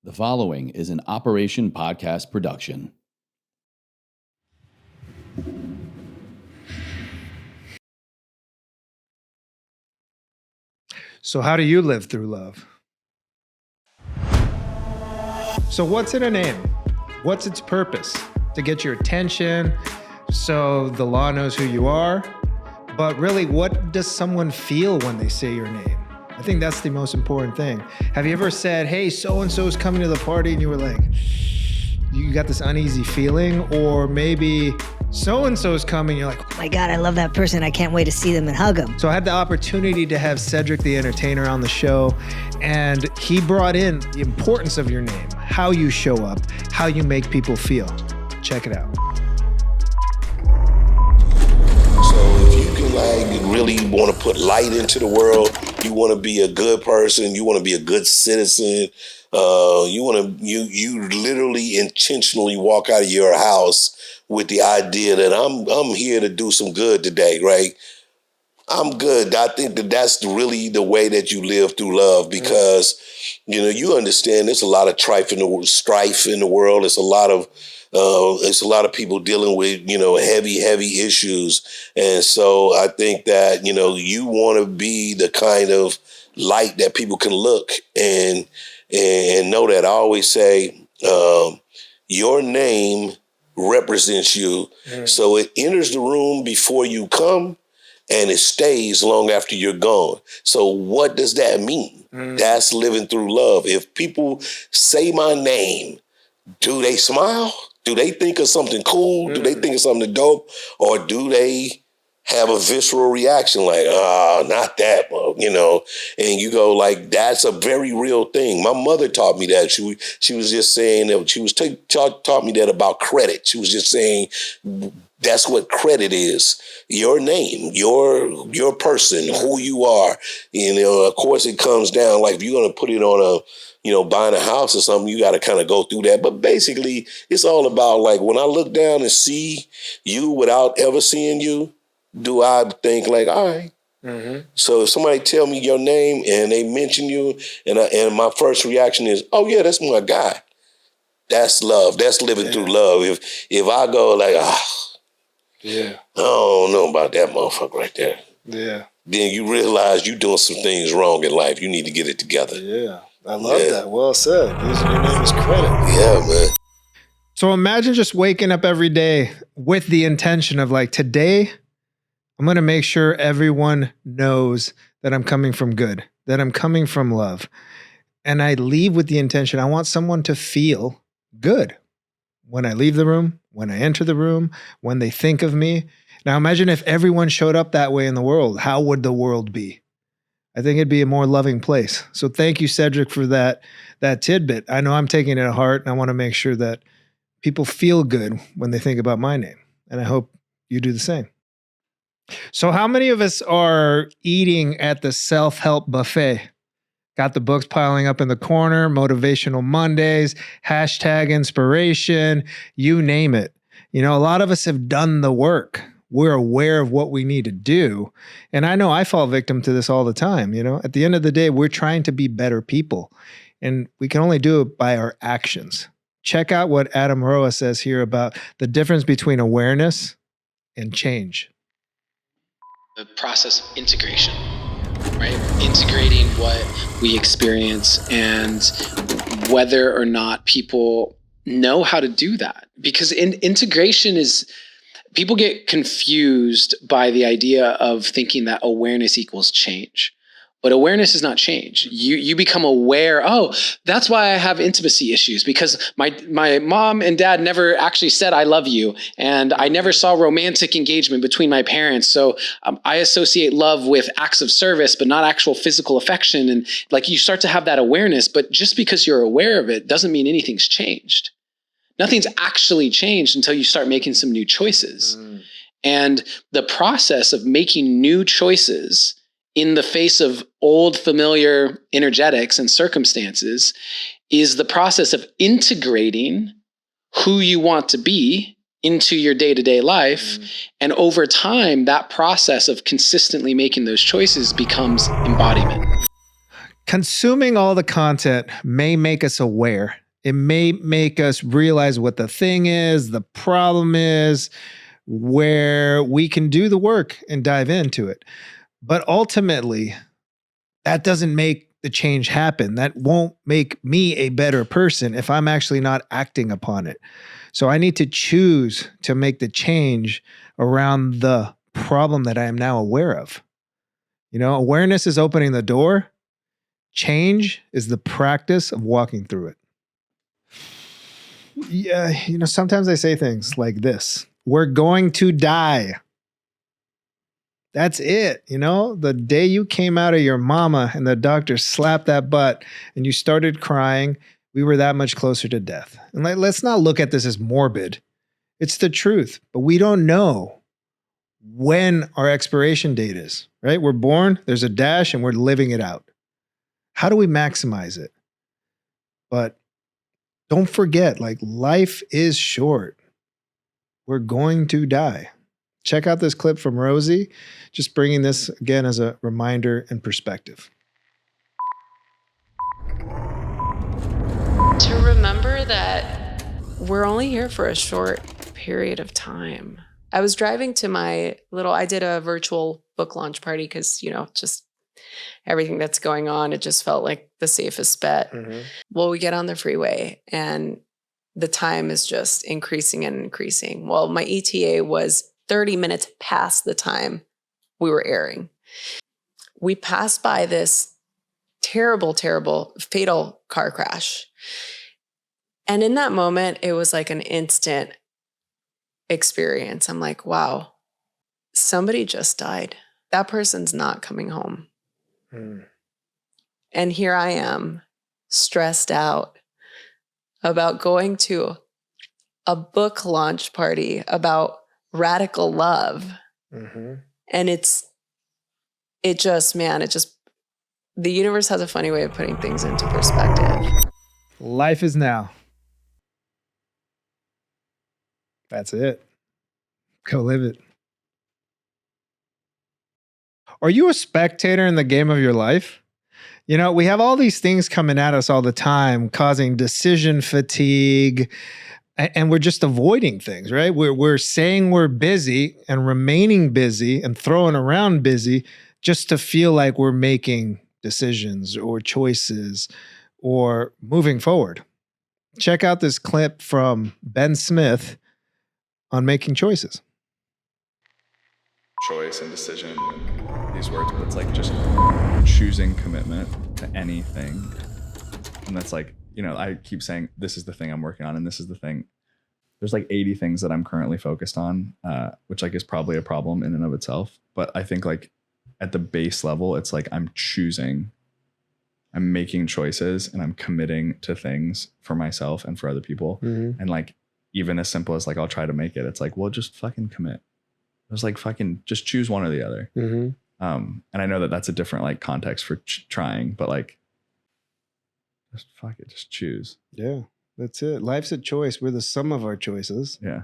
The following is an Operation Podcast production. So how do you live through love? So what's in a name? What's its purpose? To get your attention, so the law knows who you are. But really, what does someone feel when they say your name? I think that's the most important thing. Have you ever said, hey, so-and-so's coming to the party, and you were like, you got this uneasy feeling? Or maybe so-and-so's coming, you're like, oh my God, I love that person. I can't wait to see them and hug them. So I had the opportunity to have Cedric the Entertainer on the show, and he brought in the importance of your name, how you show up, how you make people feel. Check it out. Really want to put light into the world, you want to be a good person, you want to be a good citizen, you literally intentionally walk out of your house with the idea that I'm here to do some good today, right? I'm good. I think that's really the way that you live through love, because you understand there's a lot of strife in the world. It's a lot of people dealing with, heavy issues. And so I think that, you want to be the kind of light that people can look and know that. I always say, your name represents you. So it enters the room before you come, and it stays long after you're gone. So what does that mean? That's living through love. If people say my name, do they smile? Do they think of something cool? Do they think of something dope? Or do they have a visceral reaction like, not that, and you go like, that's a very real thing. My mother taught me that. She was just saying that she was taught me that about credit. She was just saying, that's what credit is. Your name, your person, who you are. Of course it comes down, like if you're going to put it on buying a house or something, you got to kind of go through that. But basically, it's all about, like, when I look down and see you without ever seeing you, do I think like, all right. So if somebody tell me your name and they mention you, and my first reaction is, oh yeah, that's my guy. That's love. That's living through love. If I go like, I don't know about that motherfucker right there. Yeah. Then you realize you're doing some things wrong in life. You need to get it together. Yeah. I love that. Well said. Using your name as credit. Yeah, man. So imagine just waking up every day with the intention of like, today, I'm going to make sure everyone knows that I'm coming from good, that I'm coming from love. And I leave with the intention, I want someone to feel good when I leave the room, when I enter the room, when they think of me. Now imagine if everyone showed up that way in the world. How would the world be? I think it'd be a more loving place. So thank you, Cedric, for that tidbit. I know I'm taking it to heart, and I want to make sure that people feel good when they think about my name. And I hope you do the same. So how many of us are eating at the self-help buffet? Got the books piling up in the corner, Motivational Mondays, hashtag inspiration, you name it. A lot of us have done the work. We're aware of what we need to do. And I know I fall victim to this all the time. At the end of the day, we're trying to be better people, and we can only do it by our actions. Check out what Adam Rojas says here about the difference between awareness and change. The process of integration, right? Integrating what we experience and whether or not people know how to do that. Because integration is, people get confused by the idea of thinking that awareness equals change. But awareness is not change. You become aware, that's why I have intimacy issues, because my mom and dad never actually said I love you, and I never saw romantic engagement between my parents. So I associate love with acts of service, but not actual physical affection. And like, you start to have that awareness, but just because you're aware of it doesn't mean anything's changed. Nothing's actually changed until you start making some new choices. And the process of making new choices in the face of old familiar energetics and circumstances is the process of integrating who you want to be into your day-to-day life. And over time, that process of consistently making those choices becomes embodiment. consuming all the content may make us aware. It may make us realize what the thing is, the problem is, where we can do the work and dive into it. But ultimately, that doesn't make the change happen. That won't make me a better person if I'm actually not acting upon it. So I need to choose to make the change around the problem that I am now aware of. You know, awareness is opening the door. Change is the practice of walking through it. Yeah, you know, sometimes I say things like this. We're going to die. That's it. You know, the day you came out of your mama and the doctor slapped that butt and you started crying, we were that much closer to death. And let's not look at this as morbid. It's the truth, but we don't know when our expiration date is, right? We're born, there's a dash, and we're living it out. How do we maximize it? But don't forget, like, life is short. We're going to die. Check out this clip from Rosie, just bringing this again as a reminder and perspective. To remember that we're only here for a short period of time. I was driving to I did a virtual book launch party because, you know, just everything that's going on, it just felt like the safest bet. Mm-hmm. Well, we get on the freeway and the time is just increasing and increasing. Well, my ETA was 30 minutes past the time we were airing. We passed by this terrible, terrible, fatal car crash. And in that moment, it was like an instant experience. I'm like, wow, somebody just died. That person's not coming home. And here I am, stressed out about going to a book launch party about radical love. Mm-hmm. And the universe has a funny way of putting things into perspective. Life is now. That's it. Go live it. Are you a spectator in the game of your life? You know, we have all these things coming at us all the time, causing decision fatigue, and we're just avoiding things, right? We're saying we're busy and remaining busy and throwing around busy just to feel like we're making decisions or choices or moving forward. Check out this clip from Ben Smith on making choices. Choice and decision, these words, but it's like just choosing commitment to anything. And that's like, you know, I keep saying, this is the thing I'm working on, and this is the thing. There's like 80 things that I'm currently focused on, which like is probably a problem in and of itself. But I think like at the base level, it's like I'm making choices and I'm committing to things for myself and for other people. Mm-hmm. And like, even as simple as like, I'll try to make it. It's like, well, just fucking commit. It's like fucking just choose one or the other. Mm-hmm. And I know that that's a different like context for trying, but like, just fuck it, just choose. Yeah, that's it. Life's a choice. We're the sum of our choices. Yeah.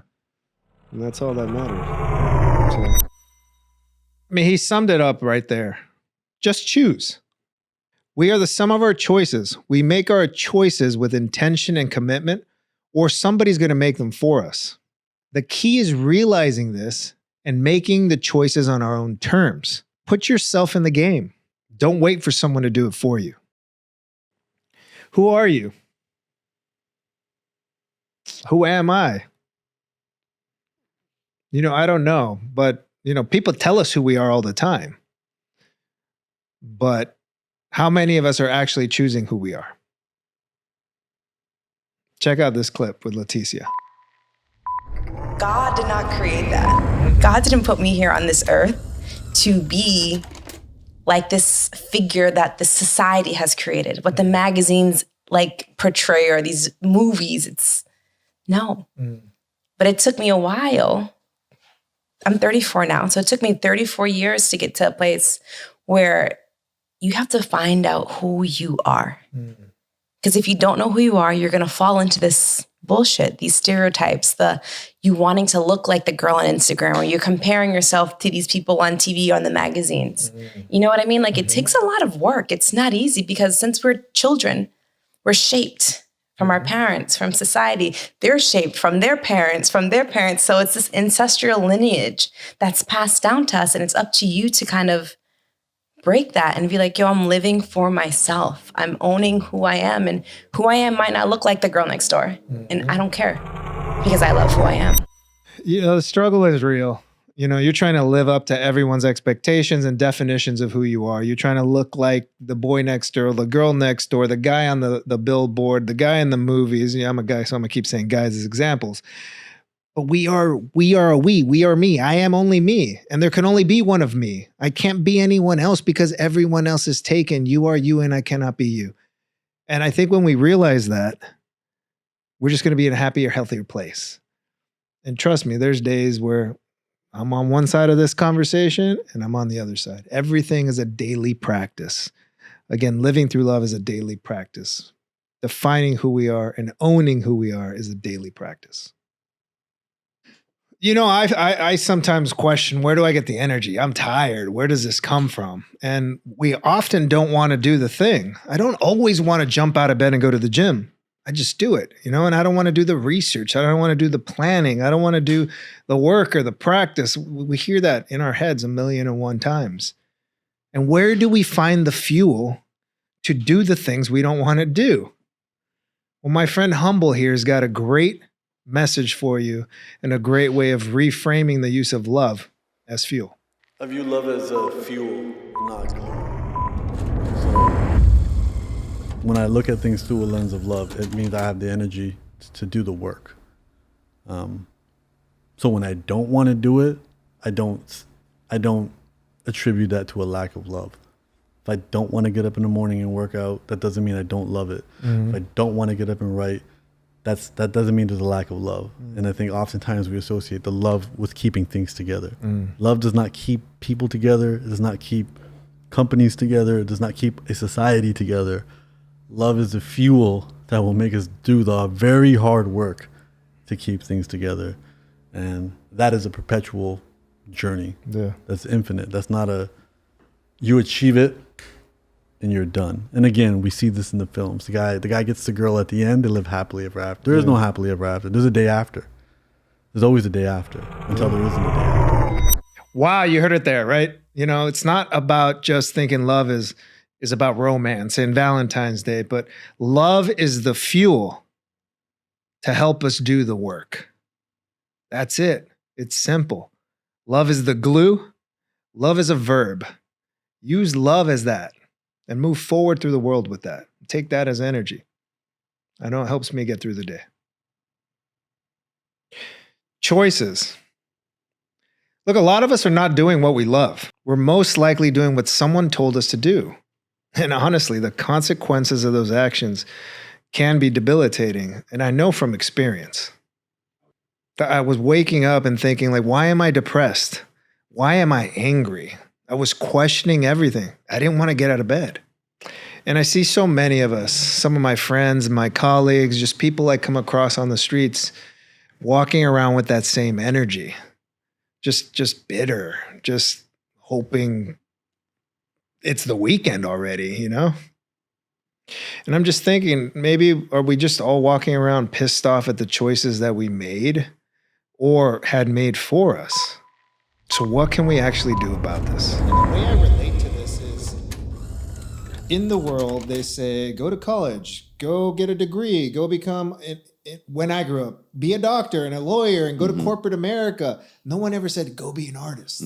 And that's all that matters. So, I mean, he summed it up right there. Just choose. We are the sum of our choices. We make our choices with intention and commitment, or somebody's going to make them for us. The key is realizing this and making the choices on our own terms. Put yourself in the game. Don't wait for someone to do it for you. Who are you? Who am I? You know, I don't know, but you know, people tell us who we are all the time. But how many of us are actually choosing who we are? Check out this clip with Laticia. God did not create that. God didn't put me here on this earth to be like this figure that the society has created, what the magazines like portray or these movies. No. But it took me a while. I'm 34 now, so it took me 34 years to get to a place where you have to find out who you are. Because if you don't know who you are, you're going to fall into this bullshit, these stereotypes, you wanting to look like the girl on Instagram, or you're comparing yourself to these people on TV or on the magazines. You know what I mean? Like it takes a lot of work. It's not easy because since we're children, we're shaped from our parents, from society. They're shaped from their parents, from their parents. So it's this ancestral lineage that's passed down to us. And it's up to you to kind of break that and be like, yo, I'm living for myself. I'm owning who I am. And who I am might not look like the girl next door. And I don't care because I love who I am. You know, the struggle is real. You know, you're trying to live up to everyone's expectations and definitions of who you are. You're trying to look like the boy next door, the girl next door, the guy on the billboard, the guy in the movies. Yeah, I'm a guy, so I'm gonna keep saying guys as examples. But we are me. I am only me. And there can only be one of me. I can't be anyone else because everyone else is taken. You are you and I cannot be you. And I think when we realize that, we're just gonna be in a happier, healthier place. And trust me, there's days where I'm on one side of this conversation and I'm on the other side. Everything is a daily practice. Again, living through love is a daily practice. Defining who we are and owning who we are is a daily practice. You know, I sometimes question, where do I get the energy? I'm tired. Where does this come from? And we often don't want to do the thing. I don't always want to jump out of bed and go to the gym. I just do it, you know, and I don't want to do the research. I don't want to do the planning. I don't want to do the work or the practice. We hear that in our heads 1,000,001 times. And where do we find the fuel to do the things we don't want to do? Well, my friend Humble here has got a great message for you and a great way of reframing the use of love as fuel. I view love as a fuel, not glue. When I look at things through a lens of love, it means I have the energy to do the work. So when I don't want to do it, I don't attribute that to a lack of love. If I don't want to get up in the morning and work out, that doesn't mean I don't love it. If I don't want to get up and write, that doesn't mean there's a lack of love. And I think oftentimes we associate the love with keeping things together. Love does not keep people together. It does not keep companies together. It does not keep a society together. Love is the fuel that will make us do the very hard work to keep things together. And that is a perpetual journey. Yeah. That's infinite. That's not you achieve it and you're done. And again, we see this in the films. The guy gets the girl at the end, they live happily ever after. There is no happily ever after. There's a day after. There's always a day after until there isn't a day after. Wow, you heard it there, right? You know, it's not about just thinking love is about romance and Valentine's Day, but love is the fuel to help us do the work. That's it. It's simple. Love is the glue. Love is a verb. Use love as that and move forward through the world with that. Take that as energy. I know it helps me get through the day. Choices. Look, a lot of us are not doing what we love. We're most likely doing what someone told us to do. And honestly, the consequences of those actions can be debilitating. And I know from experience. I was waking up and thinking, like, why am I depressed? Why am I angry? I was questioning everything. I didn't want to get out of bed. And I see so many of us, some of my friends, my colleagues, just people I come across on the streets, walking around with that same energy. Just bitter, just hoping it's the weekend already, you know? And I'm just thinking, maybe are we just all walking around pissed off at the choices that we made or had made for us? So what can we actually do about this? And the way I relate to this is, in the world, they say, go to college, go get a degree, go become, when I grew up, be a doctor and a lawyer and go to corporate America. No one ever said, go be an artist.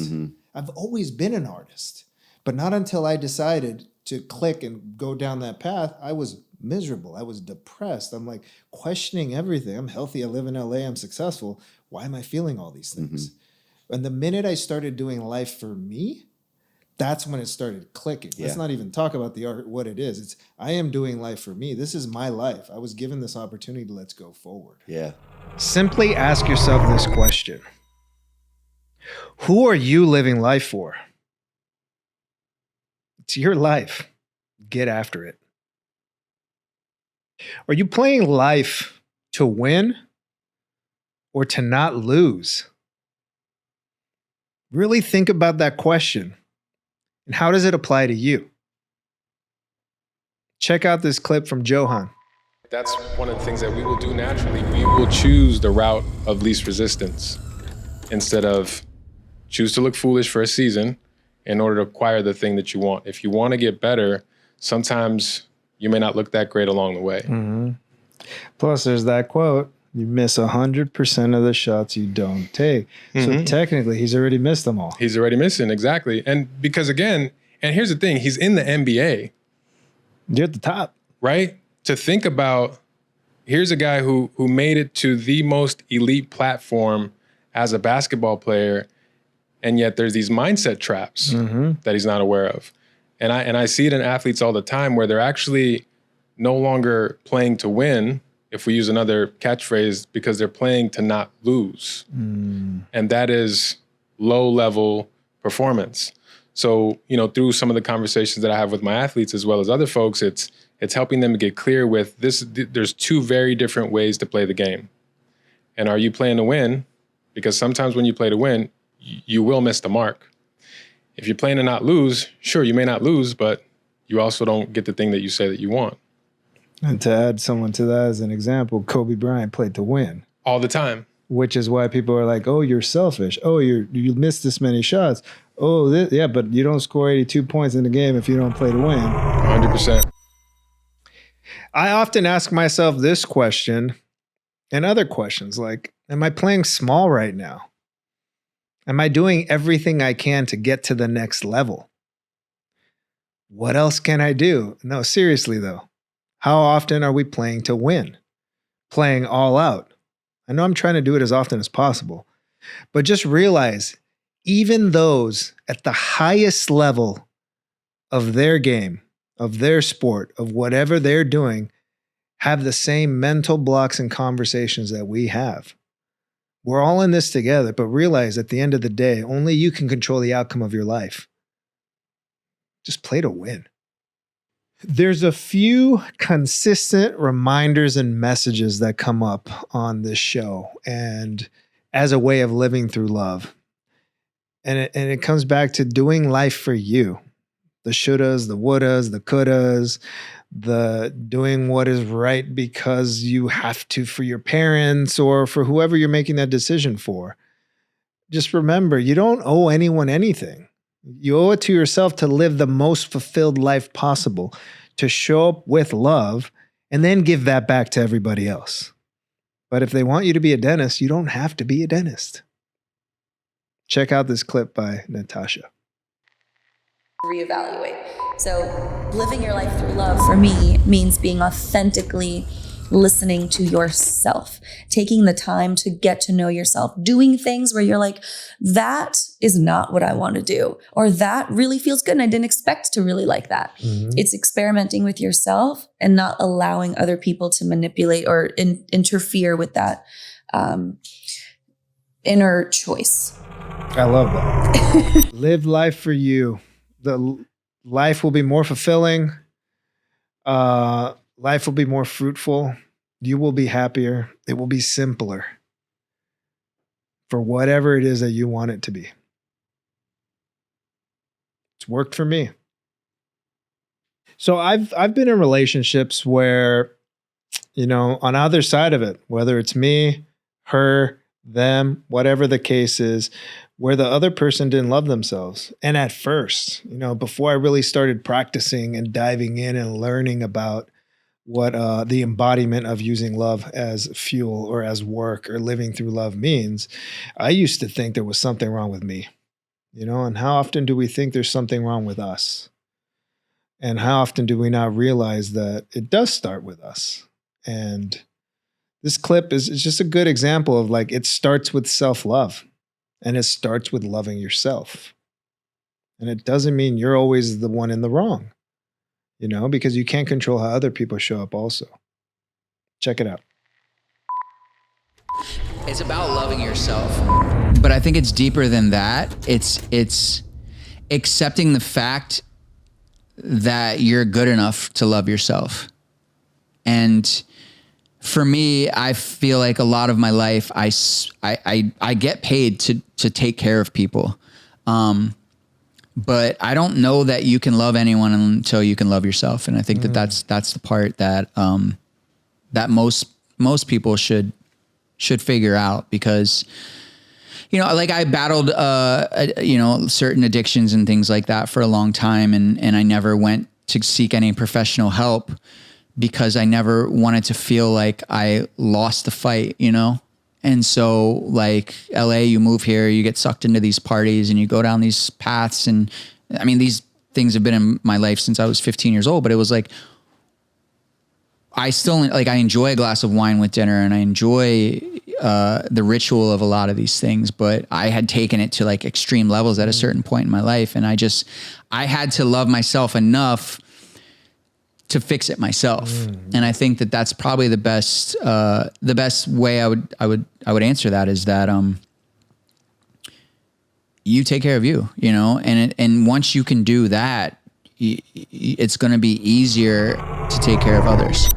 I've always been an artist. But not until I decided to click and go down that path, I was miserable. I was depressed. I'm like questioning everything. I'm healthy. I live in LA. I'm successful. Why am I feeling all these things? And the minute I started doing life for me, that's when it started clicking. Yeah. Let's not even talk about the art, what it is. It's I am doing life for me. This is my life. I was given this opportunity. Let's go forward. Yeah. Simply ask yourself this question. Who are you living life for? It's your life. Get after it. Are you playing life to win or to not lose? Really think about that question. And how does it apply to you? Check out this clip from Johan. That's one of the things that we will do naturally. We will choose the route of least resistance instead of choose to look foolish for a season in order to acquire the thing that you want. If you want to get better, sometimes you may not look that great along the way. Mm-hmm. Plus, there's that quote, you miss 100% of the shots you don't take. So technically, he's already missed them all. He's already missing, exactly. And because again, and here's the thing, he's in the NBA. You're at the top. Right? To think about, here's a guy who made it to the most elite platform as a basketball player, and yet there's these mindset traps that he's not aware of. And I see it in athletes all the time where they're actually no longer playing to win, if we use another catchphrase, because they're playing to not lose. And that is low-level performance. So, through some of the conversations that I have with my athletes as well as other folks, it's helping them to get clear with this. There's two very different ways to play the game. And are you playing to win? Because sometimes when you play to win, you will miss the mark. If you're playing to not lose, sure, you may not lose, but you also don't get the thing that you say that you want. And to add someone to that as an example, Kobe Bryant played to win. All the time. Which is why people are like, oh, you're selfish. Oh, you missed this many shots. Oh, yeah, but you don't score 82 points in the game if you don't play to win. 100%. I often ask myself this question and other questions like, am I playing small right now? Am I doing everything I can to get to the next level? What else can I do? No, seriously though. How often are we playing to win? Playing all out? I know I'm trying to do it as often as possible, but just realize even those at the highest level of their game, of their sport, of whatever they're doing, have the same mental blocks and conversations that we have. We're all in this together, but realize at the end of the day, only you can control the outcome of your life. Just play to win. There's a few consistent reminders and messages that come up on this show and as a way of living through love. And it comes back to doing life for you. The shouldas, the wouldas, the couldas, the doing what is right because you have to for your parents or for whoever you're making that decision for. Just remember, you don't owe anyone anything. You owe it to yourself to live the most fulfilled life possible, to show up with love, and then give that back to everybody else. But if they want you to be a dentist, you don't have to be a dentist. Check out this clip by Natasha. Reevaluate. So living your life through love for me means being authentically listening to yourself, taking the time to get to know yourself, doing things where you're like, that is not what I want to do, or that really feels good and I didn't expect to really like that. It's experimenting with yourself and not allowing other people to manipulate or interfere with that inner choice. I love that. Live life for you. The life will be more fulfilling. Life will be more fruitful. You will be happier. It will be simpler for whatever it is that you want it to be. It's worked for me. So I've been in relationships where, on either side of it, whether it's me, her, them, whatever the case is, where the other person didn't love themselves. And at first, before I really started practicing and diving in and learning about what the embodiment of using love as fuel or as work or living through love means, I used to think there was something wrong with me, and how often do we think there's something wrong with us? And how often do we not realize that it does start with us? And this clip is just a good example of it starts with self-love. And it starts with loving yourself. And it doesn't mean you're always the one in the wrong, because you can't control how other people show up also. Check it out. It's about loving yourself. But I think it's deeper than that. It's accepting the fact that you're good enough to love yourself. And for me, I feel like a lot of my life, I get paid to take care of people. But I don't know that you can love anyone until you can love yourself. And I think that's the part that, that most people should figure out, because, you know, like I battled, you know, certain addictions and things like that for a long time. And I never went to seek any professional help because I never wanted to feel like I lost the fight, you know? And so like LA, you move here, you get sucked into these parties and you go down these paths. And I mean, these things have been in my life since I was 15 years old, but it was like, I still like, I enjoy a glass of wine with dinner and I enjoy the ritual of a lot of these things, but I had taken it to like extreme levels at a certain point in my life. And I had to love myself enough to fix it myself. And I think that that's probably the best way I would answer that is that, you take care of you, you know, and once you can do that, it's going to be easier to take care of others.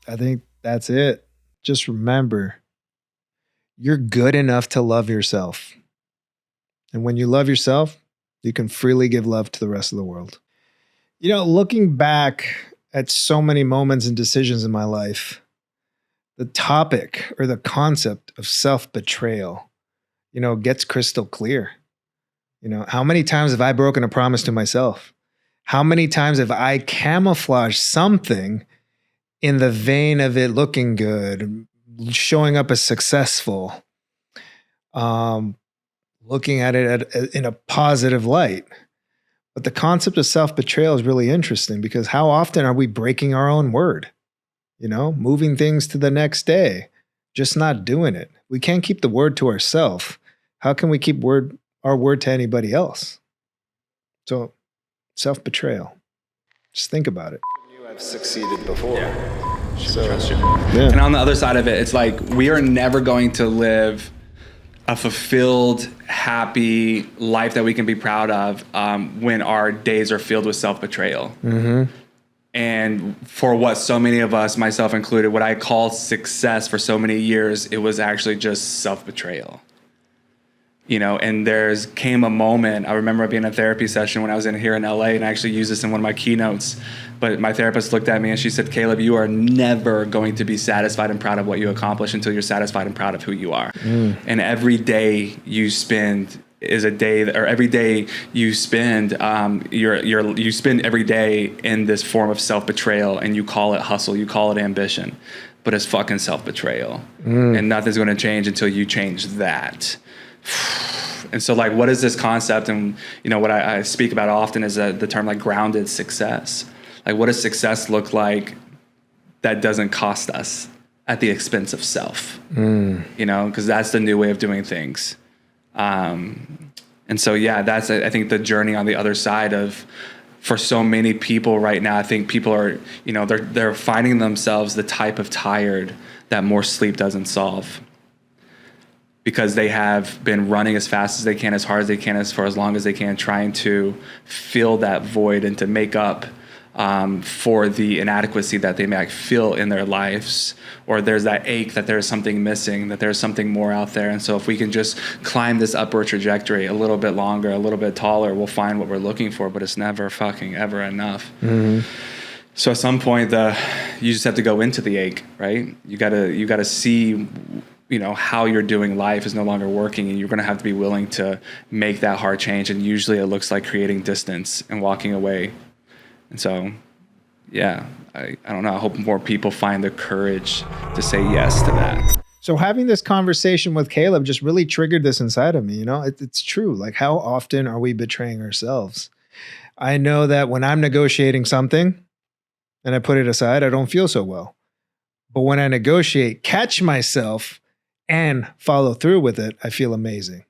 I think that's it. Just remember, you're good enough to love yourself. And when you love yourself, you can freely give love to the rest of the world. You know, looking back at so many moments and decisions in my life, the topic or the concept of self-betrayal, you know, gets crystal clear. You know, how many times have I broken a promise to myself? How many times have I camouflaged something in the vein of it looking good, showing up as successful, looking at it in a positive light? But the concept of self-betrayal is really interesting because how often are we breaking our own word? You know, moving things to the next day, just not doing it. We can't keep the word to ourselves. How can we keep our word to anybody else? So self-betrayal. Just think about it. You have succeeded before. Yeah. So, trust you. Yeah. And on the other side of it, it's like we are never going to live a fulfilled, happy life that we can be proud of when our days are filled with self-betrayal. Mm-hmm. And for what so many of us, myself included, what I call success for so many years, it was actually just self-betrayal. You know, and came a moment, I remember being in a therapy session when I was here in LA, and I actually used this in one of my keynotes, but my therapist looked at me and she said, Caleb, you are never going to be satisfied and proud of what you accomplish until you're satisfied and proud of who you are. And every day you spend is a day, or every day you spend, you spend every day in this form of self-betrayal, and you call it hustle, you call it ambition, but it's fucking self-betrayal. And nothing's going to change until you change that. And so like, what is this concept? And you know, what I speak about often is the term like grounded success. Like, what does success look like that doesn't cost us at the expense of self? You know, because that's the new way of doing things. And so, yeah, that's, I think, the journey on the other side of, for so many people right now, I think people are, you know, they're finding themselves the type of tired that more sleep doesn't solve. Because they have been running as fast as they can, as hard as they can, for as long as they can, trying to fill that void and to make up for the inadequacy that they might feel in their lives. Or there's that ache that there's something missing, that there's something more out there. And so if we can just climb this upward trajectory a little bit longer, a little bit taller, we'll find what we're looking for, but it's never fucking ever enough. So at some point, you just have to go into the ache, right? You gotta see, you know, how you're doing life is no longer working, and you're going to have to be willing to make that hard change. And usually it looks like creating distance and walking away. And so, yeah, I don't know. I hope more people find the courage to say yes to that. So having this conversation with Caleb just really triggered this inside of me. You know, it's true. Like, how often are we betraying ourselves? I know that when I'm negotiating something and I put it aside, I don't feel so well. But when I negotiate, catch myself, and follow through with it, I feel amazing.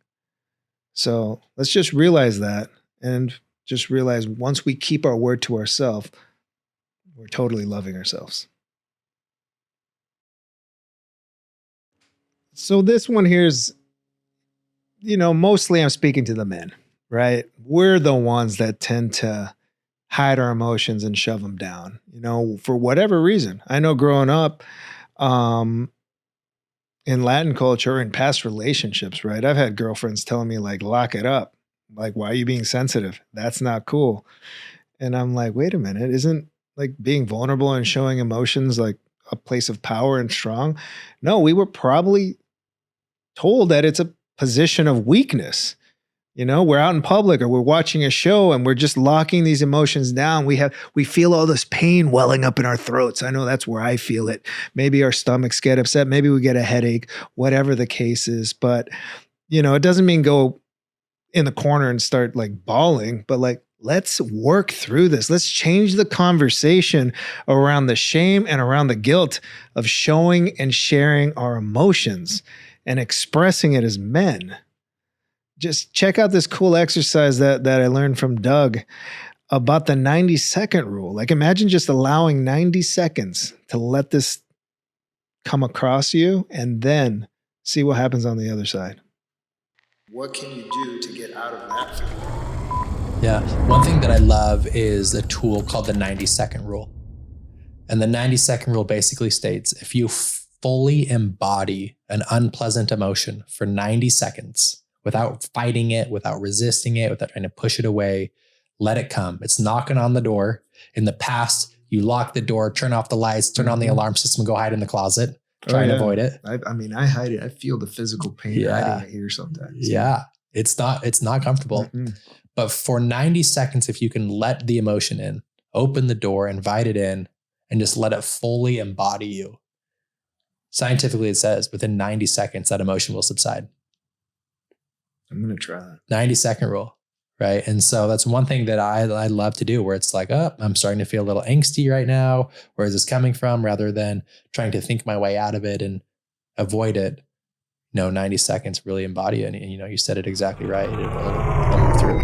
So let's just realize that, and just realize once we keep our word to ourselves, we're totally loving ourselves. So this one here's, you know, mostly I'm speaking to the men, right? We're the ones that tend to hide our emotions and shove them down, you know, for whatever reason. I know growing up, In Latin culture, in past relationships, right? I've had girlfriends telling me like, lock it up. Like, why are you being sensitive? That's not cool. And I'm like, wait a minute, isn't like being vulnerable and showing emotions like a place of power and strong? No, we were probably told that it's a position of weakness. You know, we're out in public or we're watching a show and we're just locking these emotions down. We feel all this pain welling up in our throats. I know that's where I feel it. Maybe our stomachs get upset. Maybe we get a headache, whatever the case is. But, you know, it doesn't mean go in the corner and start like bawling, but like, let's work through this. Let's change the conversation around the shame and around the guilt of showing and sharing our emotions and expressing it as men. Just check out this cool exercise that I learned from Doug about the 90-second rule. Like imagine just allowing 90 seconds to let this come across you and then see what happens on the other side. What can you do to get out of that feeling? Yeah. One thing that I love is a tool called the 90-second rule. And the 90-second rule basically states if you fully embody an unpleasant emotion for 90 seconds, without fighting it, without resisting it, without trying to push it away, let it come. It's knocking on the door. In the past, you lock the door, turn off the lights, turn on the alarm system, go hide in the closet, try and avoid it. I mean, I hide it. I feel the physical pain hiding it here sometimes. Yeah. It's not comfortable. But for 90 seconds, if you can let the emotion in, open the door, invite it in, and just let it fully embody you. Scientifically, it says within 90 seconds, that emotion will subside. I'm going to try that. 90-second rule, right? And so that's one thing that I love to do where it's like, oh, I'm starting to feel a little angsty right now. Where is this coming from? Rather than trying to think my way out of it and avoid it. 90 seconds, really embody it. And you said it exactly right. It'll move through.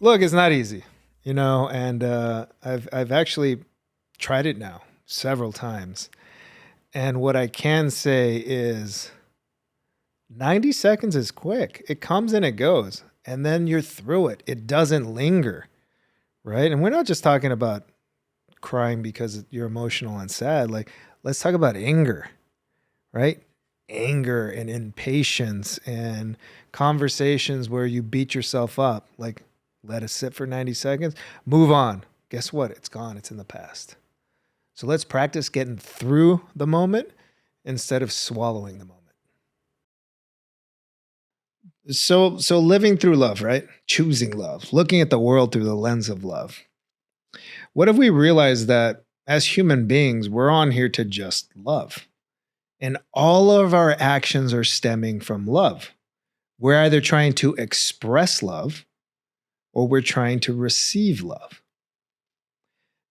Look, it's not easy, and I've actually tried it now several times. And what I can say is 90 seconds is quick. It comes and it goes, and then you're through it. It doesn't linger, right? And we're not just talking about crying because you're emotional and sad. Like, let's talk about anger, right? Anger and impatience and conversations where you beat yourself up. Like, let it sit for 90 seconds, move on. Guess what? It's gone. It's in the past. So let's practice getting through the moment instead of swallowing the moment. So living through love, right? Choosing love, looking at the world through the lens of love. What if we realize that as human beings, we're on here to just love? And all of our actions are stemming from love. We're either trying to express love or we're trying to receive love.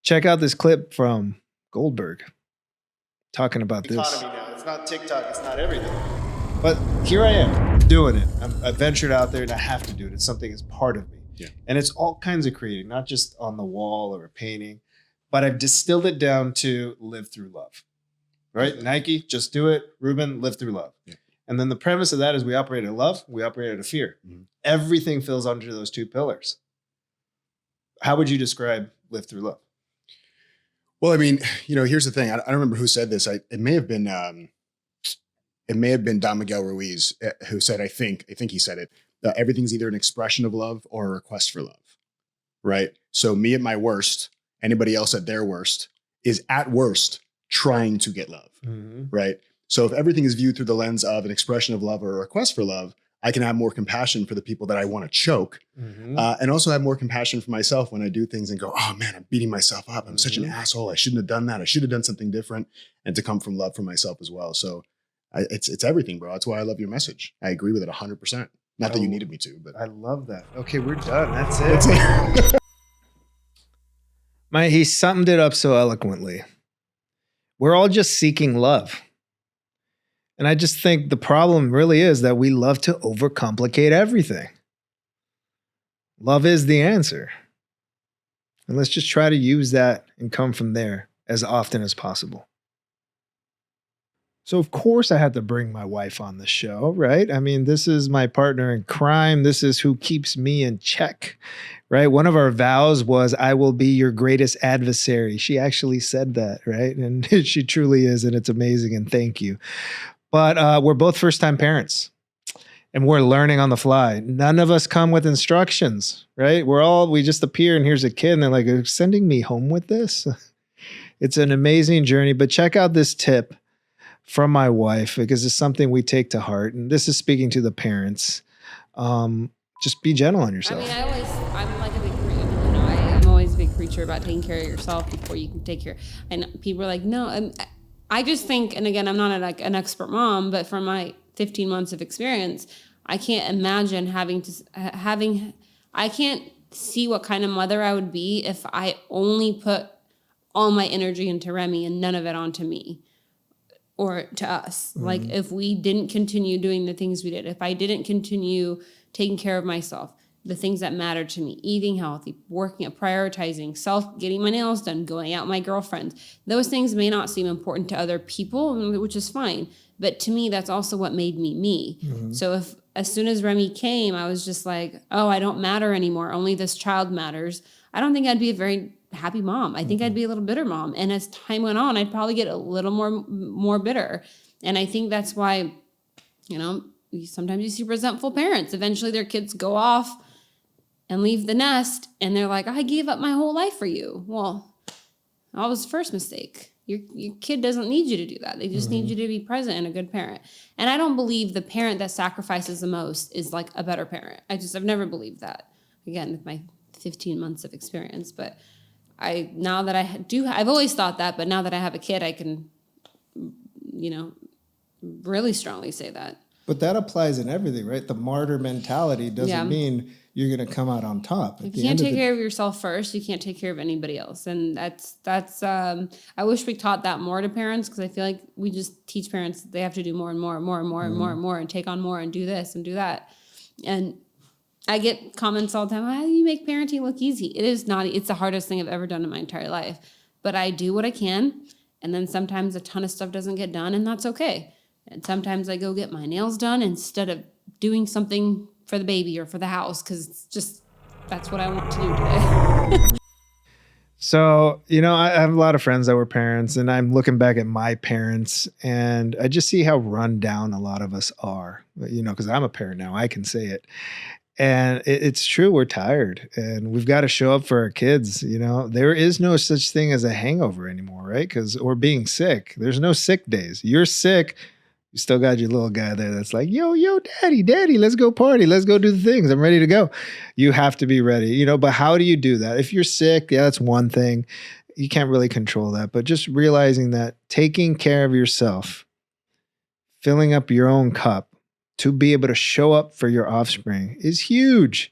Check out this clip from Goldberg talking about this. Economy now. It's not TikTok. It's not everything. But here I am doing it. I ventured out there and I have to do it. It's something that's part of me. Yeah. And it's all kinds of creating, not just on the wall or a painting, but I've distilled it down to live through love, right? Nike, just do it. Ruben, live through love. Yeah. And then the premise of that is we operate out of love, we operate out of fear. Mm-hmm. Everything fills under those two pillars. How would you describe live through love? Well, I mean, here's the thing. I don't remember who said this. It may have been Don Miguel Ruiz who said, I think he said it, everything's either an expression of love or a request for love, right? So me at my worst, anybody else at their worst is at worst trying to get love, right? So if everything is viewed through the lens of an expression of love or a request for love, I can have more compassion for the people that I want to choke, and also have more compassion for myself when I do things and go, oh man, I'm beating myself up. I'm such an asshole. I shouldn't have done that. I should have done something different, and to come from love for myself as well. So it's everything, bro. That's why I love your message. I agree with it 100%. Not that you needed me to, but I love that. Okay, we're done. That's it. He summed it up so eloquently. We're all just seeking love. And I just think the problem really is that we love to overcomplicate everything. Love is the answer. And let's just try to use that and come from there as often as possible. So of course I had to bring my wife on the show, right? I mean, this is my partner in crime. This is who keeps me in check, right? One of our vows was, I will be your greatest adversary. She actually said that, right? And she truly is, and it's amazing, and thank you. But we're both first-time parents, and we're learning on the fly. None of us come with instructions, right? We just appear, and here's a kid, and they're like, are you sending me home with this? It's an amazing journey, but check out this tip from my wife, because it's something we take to heart. And this is speaking to the parents. Just be gentle on yourself. I mean, I'm like a big preacher. You know, I'm always a big preacher about taking care of yourself before you can take care. And people are like, no. I just think, and again, I'm not an expert mom, but from my 15 months of experience, I can't imagine I can't see what kind of mother I would be if I only put all my energy into Remy and none of it onto me. Or to us. Mm-hmm. Like if we didn't continue doing the things we did, if I didn't continue taking care of myself, the things that matter to me, eating healthy, working at prioritizing, getting my nails done, going out with my girlfriends, those things may not seem important to other people, which is fine. But to me, that's also what made me me. Mm-hmm. So if as soon as Remy came, I was just like, oh, I don't matter anymore. Only this child matters. I don't think I'd be a very happy mom. I think I'd be a little bitter mom. And as time went on, I'd probably get a little more bitter. And I think that's why, sometimes you see resentful parents. Eventually their kids go off and leave the nest and they're like, I gave up my whole life for you. Well, that was the first mistake. Your kid doesn't need you to do that. They just need you to be present and a good parent. And I don't believe the parent that sacrifices the most is like a better parent. I've never believed that. Again, with my 15 months of experience, but I've always thought that, but now that I have a kid, I can, really strongly say that. But that applies in everything, right? The martyr mentality doesn't mean you're going to come out on top. If you can't take care of yourself first, you can't take care of anybody else. And that's I wish we taught that more to parents, because I feel like we just teach parents they have to do more and more and more and more and more and more and take on more and do this and do that. And I get comments all the time, how do you make parenting look easy? It is not. It's the hardest thing I've ever done in my entire life. But I do what I can. And then sometimes a ton of stuff doesn't get done, and that's okay. And sometimes I go get my nails done instead of doing something for the baby or for the house, because that's what I want to do today. So, I have a lot of friends that were parents, and I'm looking back at my parents, and I just see how run down a lot of us are, because I'm a parent now, I can say it. And it's true, we're tired, and we've got to show up for our kids. There is no such thing as a hangover anymore, right? Or being sick. There's no sick days. You're sick, you still got your little guy there that's like, yo, daddy, let's go party. Let's go do the things. I'm ready to go. You have to be ready, but how do you do that? If you're sick, yeah, that's one thing. You can't really control that, but just realizing that taking care of yourself, filling up your own cup, to be able to show up for your offspring is huge.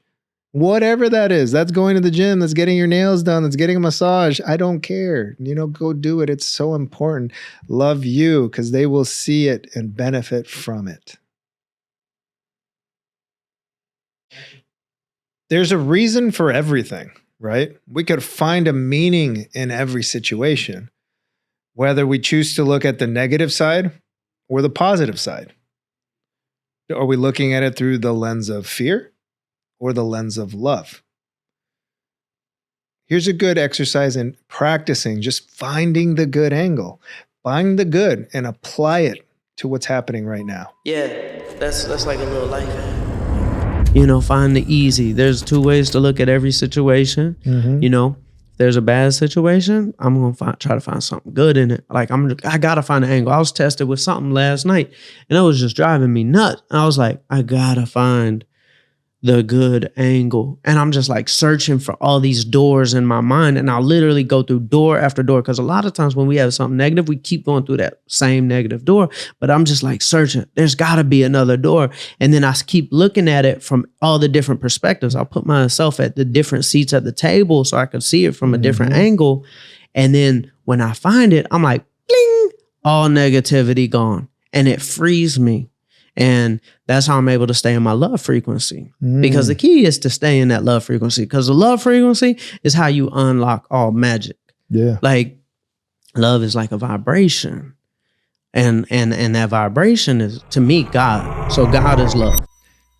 Whatever that is, that's going to the gym, that's getting your nails done, that's getting a massage. I don't care. Go do it. It's so important. Love you, because they will see it and benefit from it. There's a reason for everything, right? We could find a meaning in every situation, whether we choose to look at the negative side or the positive side. Are we looking at it through the lens of fear or the lens of love? Here's a good exercise in practicing, just finding the good angle. Find the good and apply it to what's happening right now. Yeah, that's like a little life hack. Find the easy. There's two ways to look at every situation. Mm-hmm. If there's a bad situation, I'm going to try to find something good in it. Like I got to find an angle. I was tested with something last night and it was just driving me nuts. And I was like, I got to find the good angle. And I'm just like searching for all these doors in my mind. And I'll literally go through door after door. Because a lot of times when we have something negative, we keep going through that same negative door. But I'm just like searching. There's got to be another door. And then I keep looking at it from all the different perspectives. I'll put myself at the different seats at the table so I can see it from a different angle. And then when I find it, I'm like, bling, all negativity gone. And it frees me. And that's how I'm able to stay in my love frequency. Because the key is to stay in that love frequency. Because the love frequency is how you unlock all magic. Yeah. Like love is like a vibration. And that vibration is, to me, God. So God is love.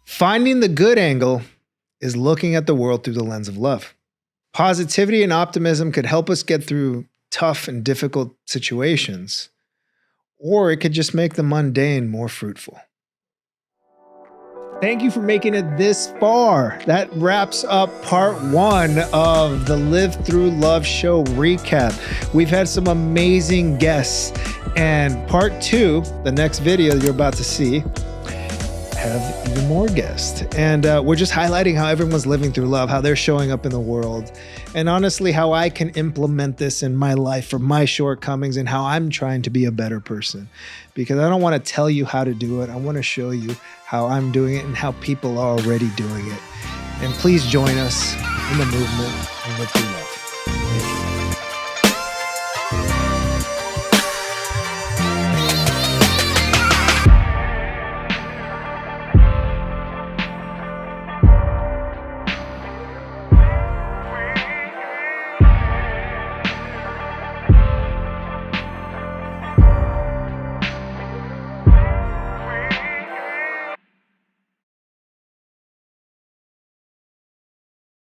Finding the good angle is looking at the world through the lens of love. Positivity and optimism could help us get through tough and difficult situations, or it could just make the mundane more fruitful. Thank you for making it this far. That wraps up part 1 of the Live Through Love show recap. We've had some amazing guests, and part 2, the next video you're about to see, have even more guests. And we're just highlighting how everyone's living through love, how they're showing up in the world, and honestly, how I can implement this in my life for my shortcomings and how I'm trying to be a better person. Because I don't want to tell you how to do it. I want to show you how I'm doing it and how people are already doing it. And please join us in the movement and live through love.